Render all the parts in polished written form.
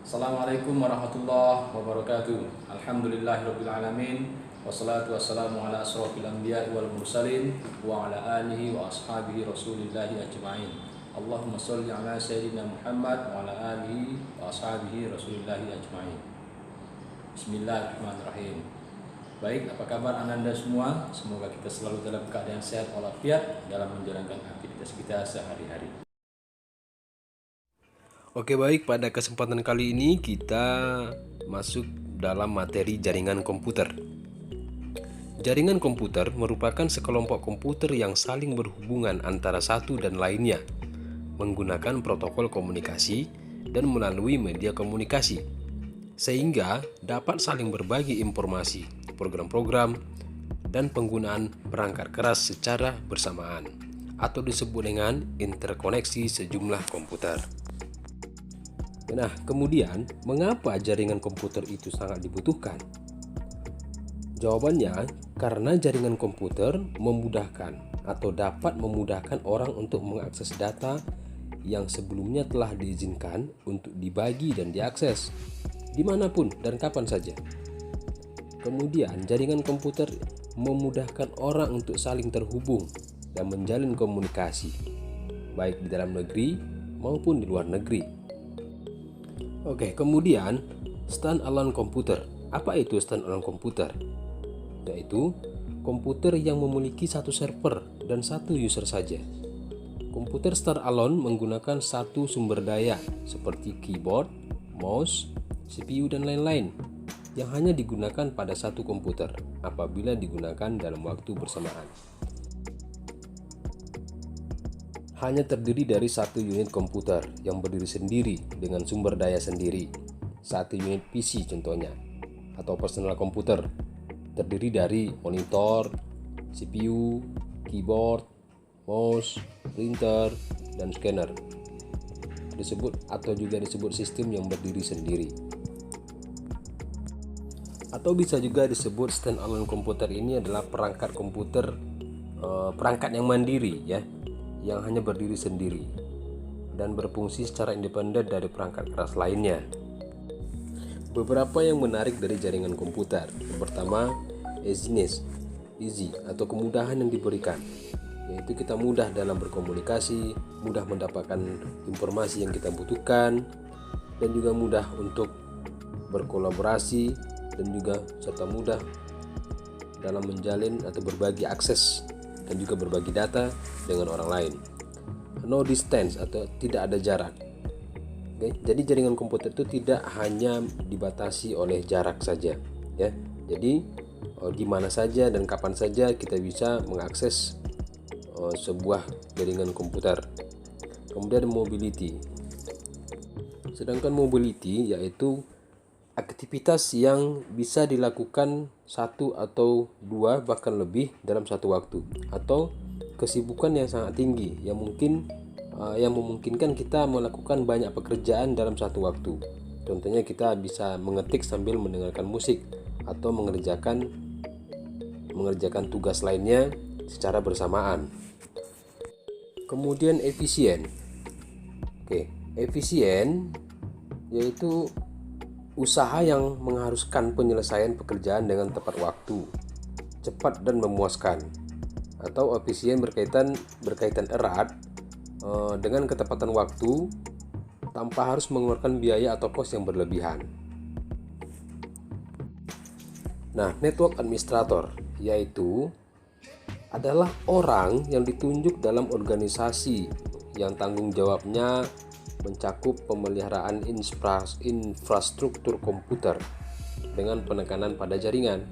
Assalamualaikum warahmatullahi wabarakatuh. Alhamdulillahirrabbilalamin. Wassalatu wassalamu ala asrofil anbiya wal mursalin wa ala alihi wa ashabihi rasulillahi ajma'in. Allahumma salli ala sayyidina Muhammad wa ala alihi wa ashabihi rasulillahi ajma'in. Bismillahirrahmanirrahim. Baik, apa kabar Ananda semua? Semoga kita selalu dalam keadaan sehat walafiat dalam menjalankan aktivitas kita sehari-hari. Oke baik, pada kesempatan kali ini kita masuk dalam materi jaringan komputer. Jaringan komputer merupakan sekelompok komputer yang saling berhubungan antara satu dan lainnya menggunakan protokol komunikasi dan melalui media komunikasi, sehingga dapat saling berbagi informasi, program-program, dan penggunaan perangkat keras secara bersamaan atau disebut dengan interkoneksi sejumlah komputer. Nah, kemudian mengapa jaringan komputer itu sangat dibutuhkan? Jawabannya, karena jaringan komputer memudahkan atau dapat memudahkan orang untuk mengakses data yang sebelumnya telah diizinkan untuk dibagi dan diakses dimanapun dan kapan saja. Kemudian, jaringan komputer memudahkan orang untuk saling terhubung dan menjalin komunikasi, baik di dalam negeri maupun di luar negeri. Oke, kemudian stand-alone komputer. Apa itu stand-alone komputer? Yaitu komputer yang memiliki satu server dan satu user saja. Komputer stand-alone menggunakan satu sumber daya seperti keyboard, mouse, CPU, dan lain-lain yang hanya digunakan pada satu komputer apabila digunakan dalam waktu bersamaan. Hanya terdiri dari satu unit komputer yang berdiri sendiri dengan sumber daya sendiri. Satu unit PC contohnya, atau personal komputer, terdiri dari monitor, CPU, keyboard, mouse, printer, dan scanner. Atau juga disebut sistem yang berdiri sendiri. Atau bisa juga disebut stand-alone komputer ini adalah perangkat komputer, perangkat yang mandiri ya, yang hanya berdiri sendiri dan berfungsi secara independen dari perangkat keras lainnya. Beberapa yang menarik dari jaringan komputer. Yang pertama, easy atau kemudahan yang diberikan, yaitu kita mudah dalam berkomunikasi, mudah mendapatkan informasi yang kita butuhkan, dan juga mudah untuk berkolaborasi, dan juga serta mudah dalam menjalin atau berbagi akses dan juga berbagi data dengan orang lain. No distance atau tidak ada jarak. Oke, jadi jaringan komputer itu tidak hanya dibatasi oleh jarak saja, ya. Jadi di mana saja dan kapan saja kita bisa mengakses sebuah jaringan komputer. Kemudian mobility. Sedangkan mobility yaitu aktivitas yang bisa dilakukan satu atau dua bahkan lebih dalam satu waktu, atau kesibukan yang sangat tinggi yang memungkinkan kita melakukan banyak pekerjaan dalam satu waktu. Contohnya kita bisa mengetik sambil mendengarkan musik atau mengerjakan tugas lainnya secara bersamaan. Kemudian efisien. Oke, efisien yaitu usaha yang mengharuskan penyelesaian pekerjaan dengan tepat waktu, cepat dan memuaskan. Atau efisien berkaitan erat dengan ketepatan waktu tanpa harus mengeluarkan biaya atau kos yang berlebihan. Nah, network administrator yaitu adalah orang yang ditunjuk dalam organisasi yang tanggung jawabnya mencakup pemeliharaan infrastruktur komputer dengan penekanan pada jaringan.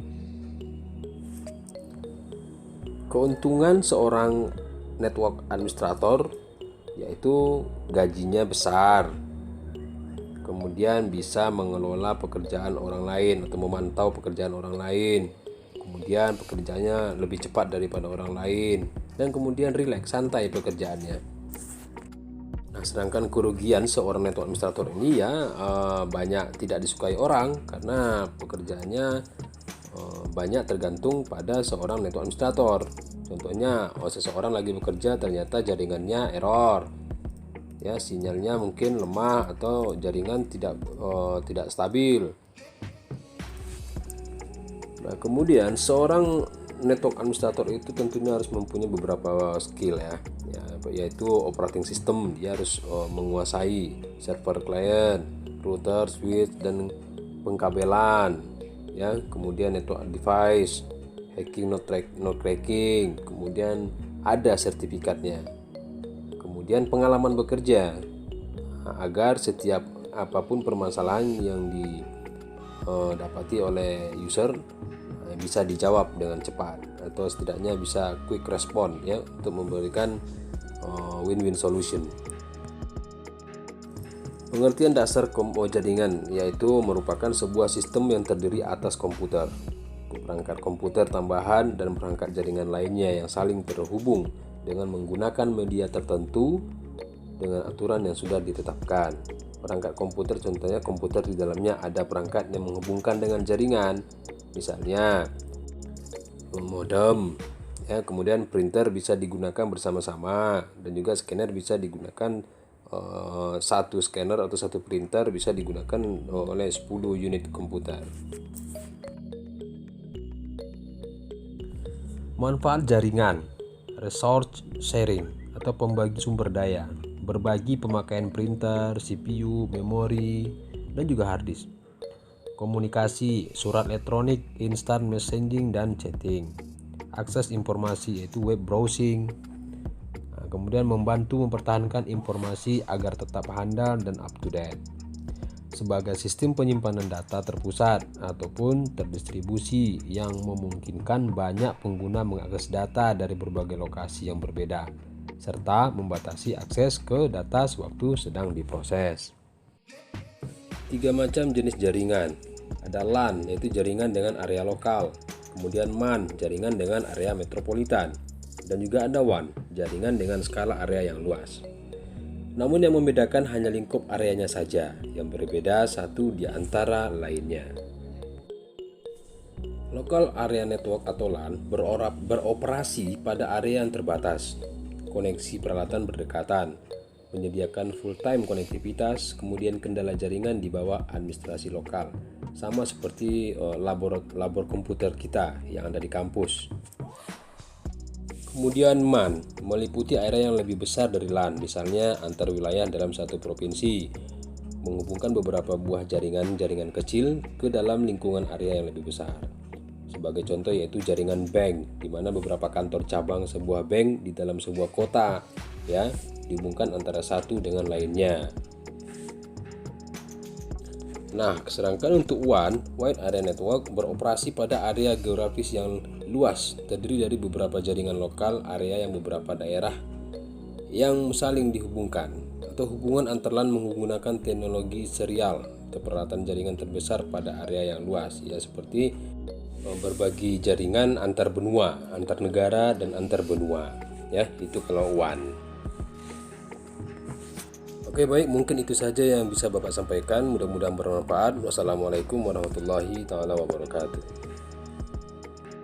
Keuntungan seorang network administrator yaitu gajinya besar, kemudian bisa mengelola pekerjaan orang lain atau memantau pekerjaan orang lain, kemudian pekerjaannya lebih cepat daripada orang lain, dan kemudian rileks, santai pekerjaannya. Nah, sedangkan kerugian seorang network administrator ini ya banyak tidak disukai orang karena pekerjaannya banyak tergantung pada seorang network administrator. Contohnya, seseorang lagi bekerja ternyata jaringannya error, ya, sinyalnya mungkin lemah atau jaringan tidak stabil. Nah, kemudian seorang network administrator itu tentunya harus mempunyai beberapa skill ya, yaitu operating system. Dia harus menguasai server, client, router, switch, dan pengkabelan ya. Kemudian network device, hacking, not cracking, kemudian ada sertifikatnya. Kemudian pengalaman bekerja, agar setiap apapun permasalahan yang didapati oleh user bisa dijawab dengan cepat, atau setidaknya bisa quick respon ya, untuk memberikan win-win solution. Pengertian dasar jaringan yaitu merupakan sebuah sistem yang terdiri atas komputer, perangkat komputer tambahan, dan perangkat jaringan lainnya yang saling terhubung dengan menggunakan media tertentu dengan aturan yang sudah ditetapkan. Perangkat komputer contohnya komputer di dalamnya ada perangkat yang menghubungkan dengan jaringan, misalnya modem ya. Kemudian printer bisa digunakan bersama-sama, dan juga scanner bisa digunakan, satu scanner atau satu printer bisa digunakan oleh 10 unit komputer. Manfaat jaringan: resource sharing atau pembagi sumber daya, berbagi pemakaian printer, CPU, memori, dan juga hard disk. Komunikasi, surat elektronik, instant messaging, dan chatting. Akses informasi yaitu web browsing. Kemudian membantu mempertahankan informasi agar tetap handal dan up to date. Sebagai sistem penyimpanan data terpusat ataupun terdistribusi yang memungkinkan banyak pengguna mengakses data dari berbagai lokasi yang berbeda, serta membatasi akses ke data sewaktu sedang diproses. 3 macam jenis jaringan. Ada LAN, yaitu jaringan dengan area lokal. Kemudian MAN, jaringan dengan area metropolitan. Dan juga ada WAN, jaringan dengan skala area yang luas. Namun yang membedakan hanya lingkup areanya saja, yang berbeda satu di antara lainnya. Local Area Network atau LAN beroperasi pada area yang terbatas. Koneksi peralatan berdekatan, menyediakan full-time konektivitas, kemudian kendala jaringan di bawah administrasi lokal, sama seperti labor komputer kita yang ada di kampus. Kemudian MAN meliputi area yang lebih besar dari LAN, misalnya antar wilayah dalam satu provinsi, menghubungkan beberapa buah jaringan kecil ke dalam lingkungan area yang lebih besar. Sebagai contoh yaitu jaringan bank, di mana beberapa kantor cabang sebuah bank di dalam sebuah kota ya dihubungkan antara satu dengan lainnya. Nah, sedangkan untuk WAN, Wide Area Network, beroperasi pada area geografis yang luas, terdiri dari beberapa jaringan lokal area yang beberapa daerah yang saling dihubungkan, atau hubungan antar LAN menggunakan teknologi serial atau peralatan jaringan terbesar pada area yang luas, ya seperti berbagi jaringan antar benua, antar negara, dan antar benua, ya itu kalau WAN. Oke, baik, mungkin itu saja yang bisa Bapak sampaikan. Mudah-mudahan bermanfaat. Wassalamualaikum warahmatullahi wabarakatuh.